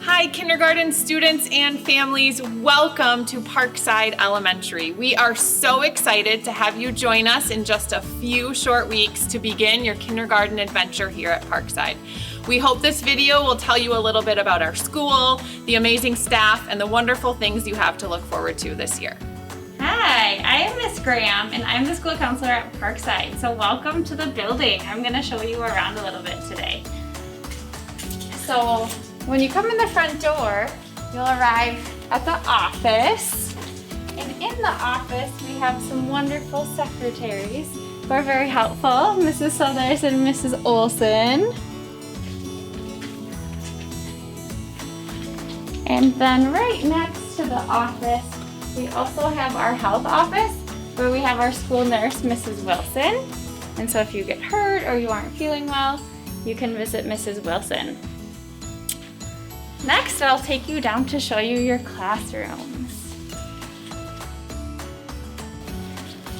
Hi, kindergarten students and families. Welcome to Parkside Elementary. We are so excited to have you join us in just a few short weeks to begin your kindergarten adventure here at Parkside. We hope this video will tell you a little bit about our school, the amazing staff, and the wonderful things you have to look forward to this year. Hi, I am Miss Graham and I'm the school counselor at Parkside. So welcome to the building. I'm going to show you around a little bit today. So when you come in the front door, you'll arrive at the office. And in the office, we have some wonderful secretaries who are very helpful, Mrs. Southers and Mrs. Olson. And then right next to the office, we also have our health office where we have our school nurse, Mrs. Wilson. And so if you get hurt or you aren't feeling well, you can visit Mrs. Wilson. Next, I'll take you down to show you your classrooms.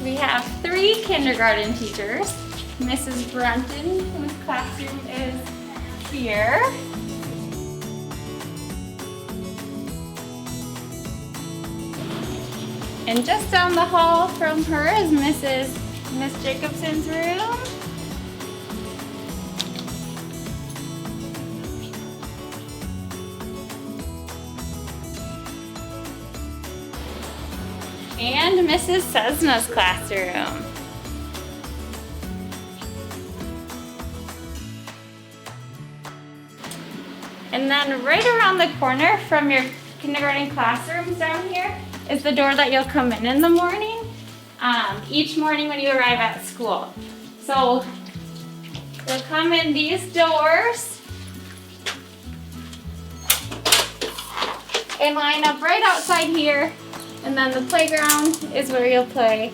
We have 3 kindergarten teachers. Mrs. Brunton, whose classroom is here. And just down the hall from her is Miss Jacobson's room. And Mrs. Cessna's classroom. And then right around the corner from your kindergarten classrooms down here is the door that you'll come in the morning, each morning when you arrive at school. So you'll come in these doors and line up right outside here, and then the playground is where you'll play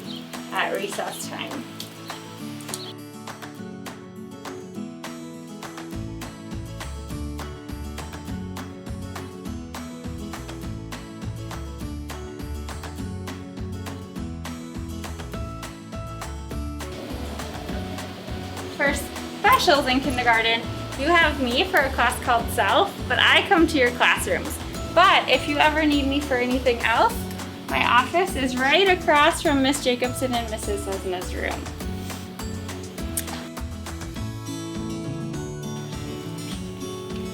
at recess time. For specials in kindergarten, you have me for a class called Self, but I come to your classrooms. But if you ever need me for anything else, my office is right across from Miss Jacobson and Mrs. Cessna's room.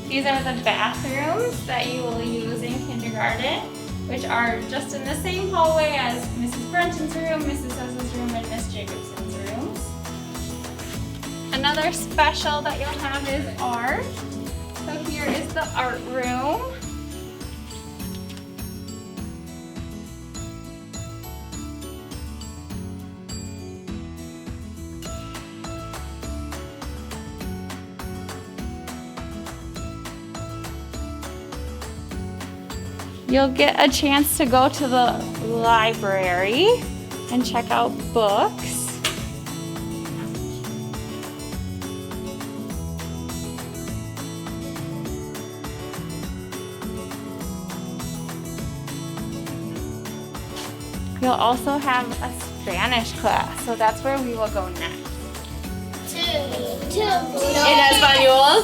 These are the bathrooms that you will use in kindergarten, which are just in the same hallway as Mrs. Brunton's room, Mrs. Cessna's room, and Miss Jacobson's rooms. Another special that you'll have is art. So here is the art room. You'll get a chance to go to the library and check out books. You'll also have a Spanish class, so that's where we will go next. En español?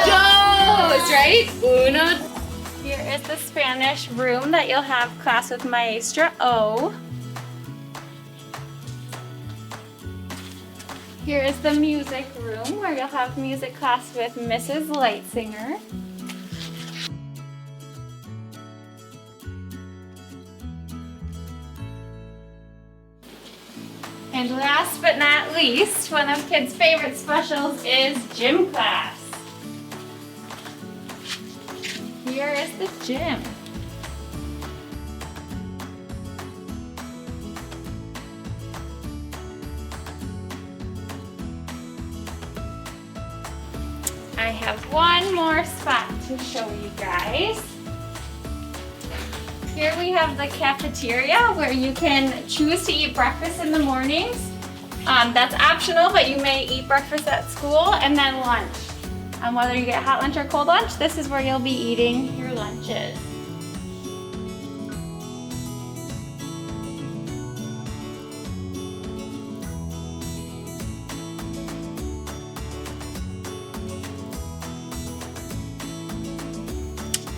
Dos, right? Uno. Here is the Spanish room that you'll have class with Maestra O. Here is the music room where you'll have music class with Mrs. Lightsinger. And last but not least, one of kids' favorite specials is gym class. Here is the gym. I have one more spot to show you guys. Here we have the cafeteria where you can choose to eat breakfast in the mornings. That's optional, but you may eat breakfast at school, and then lunch. Whether you get hot lunch or cold lunch, this is where you'll be eating your lunches.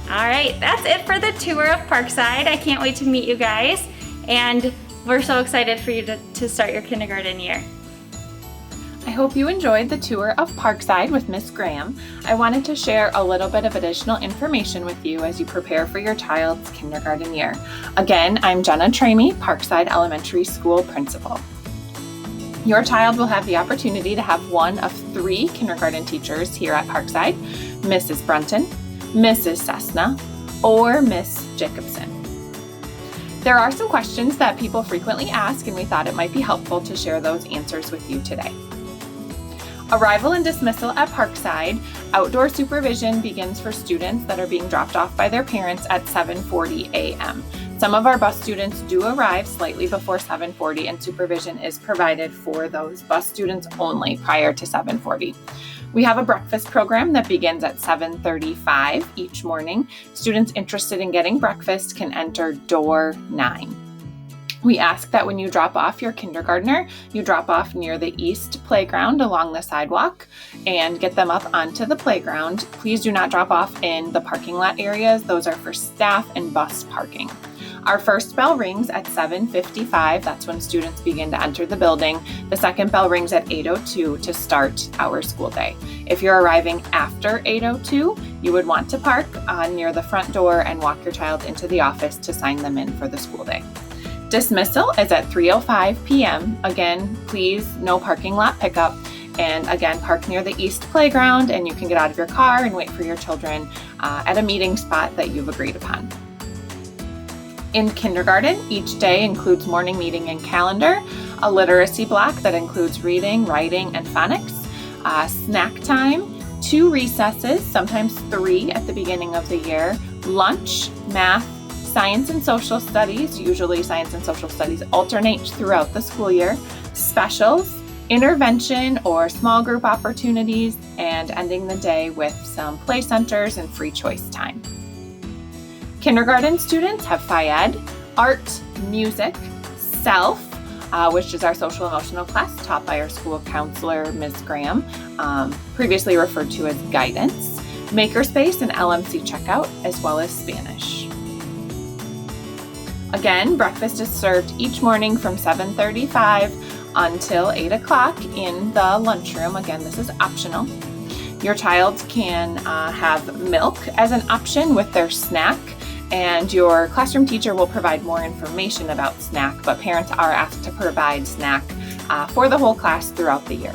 All right, that's it for the tour of Parkside. I can't wait to meet you guys, and we're so excited for you to start your kindergarten year. I hope you enjoyed the tour of Parkside with Miss Graham. I wanted to share a little bit of additional information with you as you prepare for your child's kindergarten year. Again, I'm Jenna Tramey, Parkside Elementary School Principal. Your child will have the opportunity to have one of 3 kindergarten teachers here at Parkside: Mrs. Brunton, Mrs. Cessna, or Miss Jacobson. There are some questions that people frequently ask, and we thought it might be helpful to share those answers with you today. Arrival and dismissal at Parkside. Outdoor supervision begins for students that are being dropped off by their parents at 7:40 a.m. Some of our bus students do arrive slightly before 7:40, and supervision is provided for those bus students only prior to 7:40. We have a breakfast program that begins at 7:35 each morning. Students interested in getting breakfast can enter door 9. We ask that when you drop off your kindergartner, you drop off near the east playground along the sidewalk and get them up onto the playground. Please do not drop off in the parking lot areas. Those are for staff and bus parking. Our first bell rings at 7:55. That's when students begin to enter the building. The second bell rings at 8:02 to start our school day. If you're arriving after 8:02, you would want to park near the front door and walk your child into the office to sign them in for the school day. Dismissal is at 3:05 p.m. Again, please, no parking lot pickup. And again, park near the east playground, and you can get out of your car and wait for your children at a meeting spot that you've agreed upon. In kindergarten, each day includes morning meeting and calendar, a literacy block that includes reading, writing, and phonics, snack time, 2 recesses, sometimes 3 at the beginning of the year, lunch, math, science and social studies. Usually science and social studies alternate throughout the school year, specials, intervention or small group opportunities, and ending the day with some play centers and free choice time. Kindergarten students have Phi-Ed, art, music, self, which is our social emotional class taught by our school counselor, Ms. Graham, previously referred to as guidance, makerspace and LMC checkout, as well as Spanish. Again, breakfast is served each morning from 7:35 until 8 o'clock in the lunchroom. Again, this is optional. Your child can have milk as an option with their snack, and your classroom teacher will provide more information about snack, but parents are asked to provide snack for the whole class throughout the year.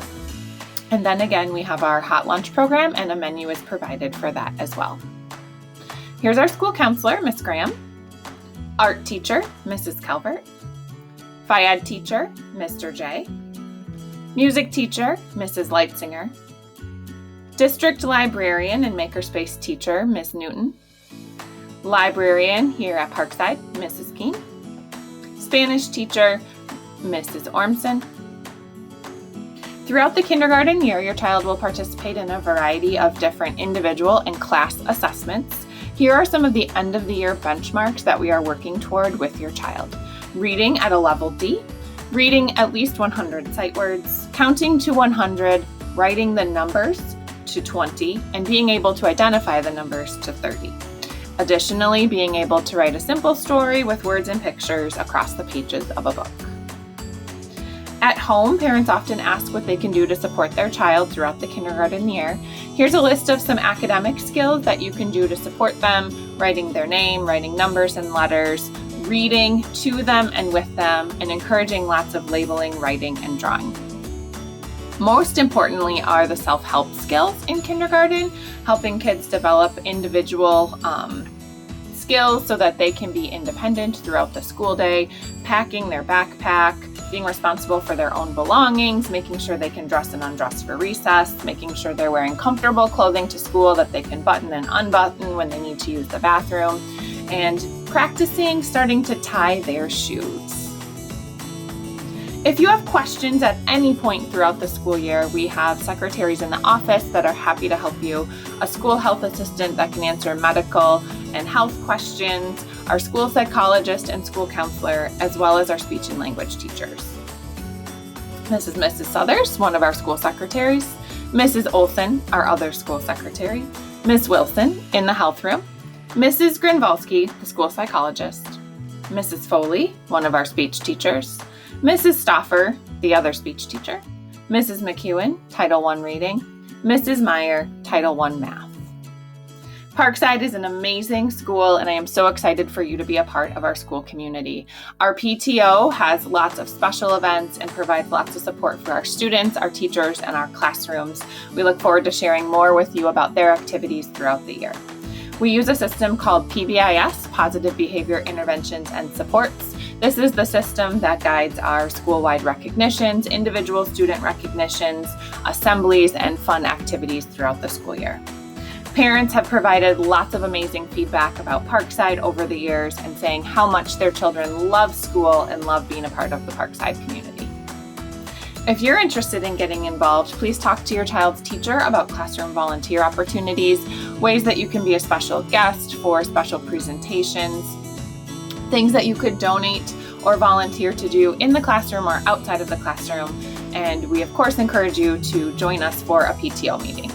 And then again, we have our hot lunch program, and a menu is provided for that as well. Here's our school counselor, Ms. Graham. Art teacher, Mrs. Calvert. Phi-Ed teacher, Mr. J. Music teacher, Mrs. Leitzinger. District librarian and makerspace teacher, Ms. Newton. Librarian here at Parkside, Mrs. Keene. Spanish teacher, Mrs. Ormson. Throughout the kindergarten year, your child will participate in a variety of different individual and class assessments. Here are some of the end of the year benchmarks that we are working toward with your child. Reading at a level D, reading at least 100 sight words, counting to 100, writing the numbers to 20, and being able to identify the numbers to 30. Additionally, being able to write a simple story with words and pictures across the pages of a book. At home, parents often ask what they can do to support their child throughout the kindergarten year. Here's a list of some academic skills that you can do to support them: writing their name, writing numbers and letters, reading to them and with them, and encouraging lots of labeling, writing, and drawing. Most importantly are the self-help skills in kindergarten, helping kids develop individual skills so that they can be independent throughout the school day, packing their backpack, being responsible for their own belongings, making sure they can dress and undress for recess, making sure they're wearing comfortable clothing to school that they can button and unbutton when they need to use the bathroom, and practicing starting to tie their shoes. If you have questions at any point throughout the school year, we have secretaries in the office that are happy to help you, a school health assistant that can answer medical and health questions, our school psychologist and school counselor, as well as our speech and language teachers. This is Mrs. Southers, one of our school secretaries, Mrs. Olson, our other school secretary, Ms. Wilson in the health room, Mrs. Grinvalski, the school psychologist, Mrs. Foley, one of our speech teachers, Mrs. Stoffer, the other speech teacher, Mrs. McEwen, Title I reading, Mrs. Meyer, Title I math. Parkside is an amazing school, and I am so excited for you to be a part of our school community. Our PTO has lots of special events and provides lots of support for our students, our teachers, and our classrooms. We look forward to sharing more with you about their activities throughout the year. We use a system called PBIS, Positive Behavior Interventions and Supports. This is the system that guides our school-wide recognitions, individual student recognitions, assemblies, and fun activities throughout the school year. Parents have provided lots of amazing feedback about Parkside over the years and saying how much their children love school and love being a part of the Parkside community. If you're interested in getting involved, please talk to your child's teacher about classroom volunteer opportunities, ways that you can be a special guest for special presentations, things that you could donate or volunteer to do in the classroom or outside of the classroom. And we, of course, encourage you to join us for a PTO meeting.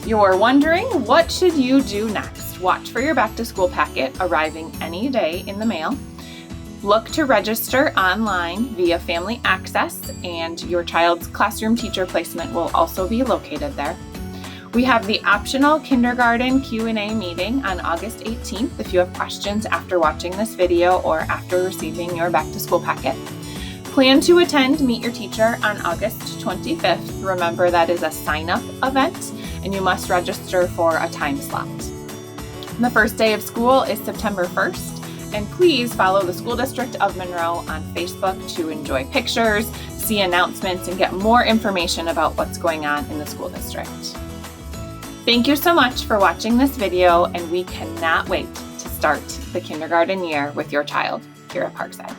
You're wondering, what should you do next? Watch for your back to school packet arriving any day in the mail. Look to register online via Family Access, and your child's classroom teacher placement will also be located there. We have the optional kindergarten Q&A meeting on August 18th if you have questions after watching this video or after receiving your back to school packet. Plan to attend Meet Your Teacher on August 25th. Remember, that is a sign-up event, and you must register for a time slot. The first day of school is September 1st, and please follow the School District of Monroe on Facebook to enjoy pictures, see announcements, and get more information about what's going on in the school district. Thank you so much for watching this video, and we cannot wait to start the kindergarten year with your child here at Parkside.